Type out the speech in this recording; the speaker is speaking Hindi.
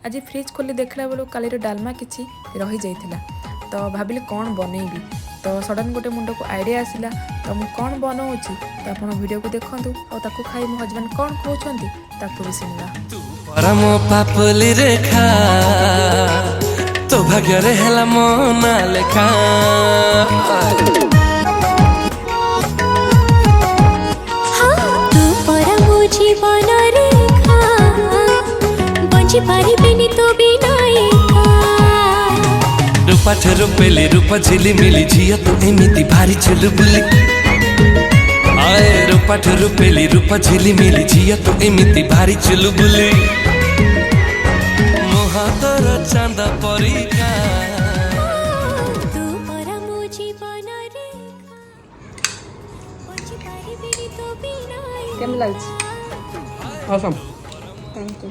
आज फ्रिज खोली देखला बेलू काली डालमा किसी रही जाइथिला तो भाविली कौन बनैबी तो सडन गोटे मुंड को आइडिया आसिला तो मु कौन बनाऊँगी तो आप वीडियो को देखूँ और ताकू खाई मो हजबैंड कौन कहते ताकू भी शुणा परम पापली रेखा तो भाग्य रे हेला मोना लेखा तू परम जीवन रेखा बंची पारिबिनी तो बिना रूपा ठेरो पेली रूपा झिली मिली झिया तो एमिति भारी चलु बुली आए रूपा ठेरो पेली रूपा झिली मिली झिया तो एमिति भारी चलु बुली मोहातर चांदा परिका तू परम जीवन रेखा बंची पारिबिनी तो बिना केम लाइछ Awesome. Thank you.